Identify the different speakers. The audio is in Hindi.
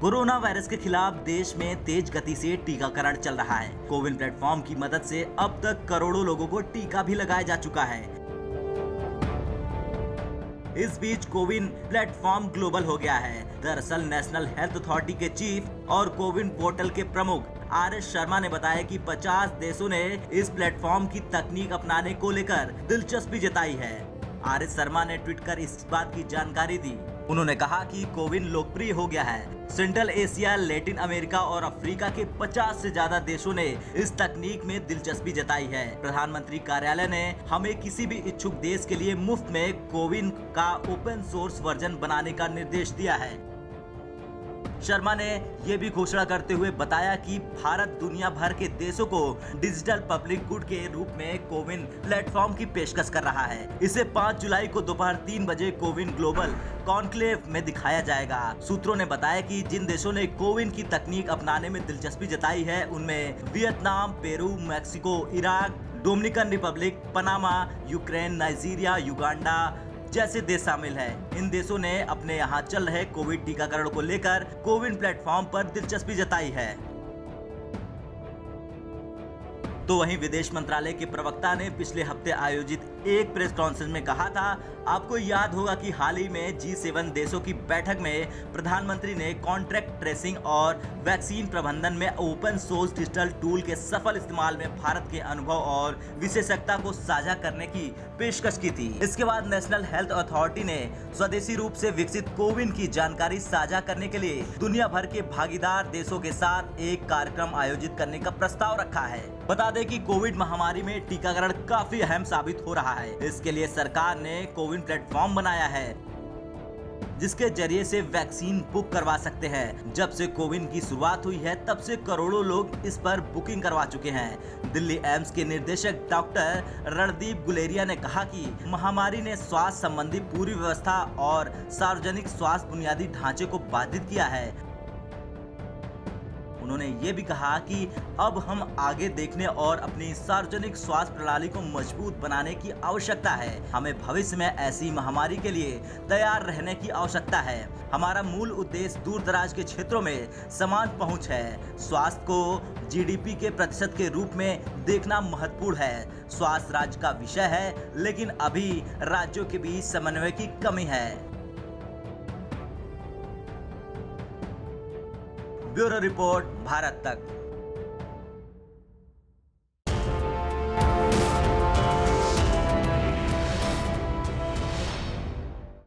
Speaker 1: कोरोना वायरस के खिलाफ देश में तेज गति से टीकाकरण चल रहा है। कोविन प्लेटफॉर्म की मदद से अब तक करोड़ों लोगों को टीका भी लगाया जा चुका है। इस बीच कोविन प्लेटफॉर्म ग्लोबल हो गया है। दरअसल नेशनल हेल्थ अथॉरिटी के चीफ और कोविन पोर्टल के प्रमुख आर.एस. शर्मा ने बताया कि 50 देशों ने इस प्लेटफॉर्म की तकनीक अपनाने को लेकर दिलचस्पी जताई है। आर.एस. शर्मा ने ट्वीट कर इस बात की जानकारी दी। उन्होंने कहा कि कोविन लोकप्रिय हो गया है। सेंट्रल एशिया, लैटिन अमेरिका और अफ्रीका के 50 से ज्यादा देशों ने इस तकनीक में दिलचस्पी जताई है। प्रधानमंत्री कार्यालय ने हमें किसी भी इच्छुक देश के लिए मुफ्त में कोविन का ओपन सोर्स वर्जन बनाने का निर्देश दिया है। शर्मा ने ये भी घोषणा करते हुए बताया कि भारत दुनिया भर के देशों को डिजिटल पब्लिक गुड के रूप में कोविन प्लेटफॉर्म की पेशकश कर रहा है। इसे 5 जुलाई को दोपहर 3 बजे कोविन ग्लोबल कॉन्क्लेव में दिखाया जाएगा। सूत्रों ने बताया कि जिन देशों ने कोविन की तकनीक अपनाने में दिलचस्पी जताई है उनमें Vietnam, Peru, Mexico, Iraq, Dominican Republic, Panama, Ukraine, Nigeria, Uganda जैसे देश शामिल हैं। इन देशों ने अपने यहाँ चल रहे कोविड टीकाकरण को लेकर कोविन प्लेटफॉर्म पर दिलचस्पी जताई है। तो वहीं विदेश मंत्रालय के प्रवक्ता ने पिछले हफ्ते आयोजित एक प्रेस कॉन्फ्रेंस में कहा था, आपको याद होगा कि हाल ही में G7 देशों की बैठक में प्रधानमंत्री ने कॉन्ट्रैक्ट ट्रेसिंग और वैक्सीन प्रबंधन में ओपन सोर्स डिजिटल टूल के सफल इस्तेमाल में भारत के अनुभव और विशेषज्ञता को साझा करने की पेशकश की थी। इसके बाद नेशनल हेल्थ अथॉरिटी ने स्वदेशी रूप से विकसित कोविन की जानकारी साझा करने के लिए दुनिया भर के भागीदार देशों के साथ एक कार्यक्रम आयोजित करने का प्रस्ताव रखा है। बता दें कि कोविड महामारी में टीकाकरण काफी अहम साबित हो रहा है। इसके लिए सरकार ने कोविन प्लेटफॉर्म बनाया है जिसके जरिए से वैक्सीन बुक करवा सकते हैं। जब से कोविन की शुरुआत हुई है तब से करोड़ों लोग इस पर बुकिंग करवा चुके हैं। दिल्ली एम्स के निदेशक डॉक्टर रणदीप गुलेरिया ने कहा कि महामारी ने स्वास्थ्य संबंधी पूरी व्यवस्था और सार्वजनिक स्वास्थ्य बुनियादी ढांचे को बाधित किया है। उन्होंने ये भी कहा कि अब हम आगे देखने और अपनी सार्वजनिक स्वास्थ्य प्रणाली को मजबूत बनाने की आवश्यकता है। हमें भविष्य में ऐसी महामारी के लिए तैयार रहने की आवश्यकता है। हमारा मूल उद्देश्य दूर दराज के क्षेत्रों में समान पहुंच है। स्वास्थ्य को जीडीपी के प्रतिशत के रूप में देखना महत्वपूर्ण है। स्वास्थ्य राज्य का विषय है, लेकिन अभी राज्यों के बीच समन्वय की कमी है। ब्यूरो रिपोर्ट, भारत तक।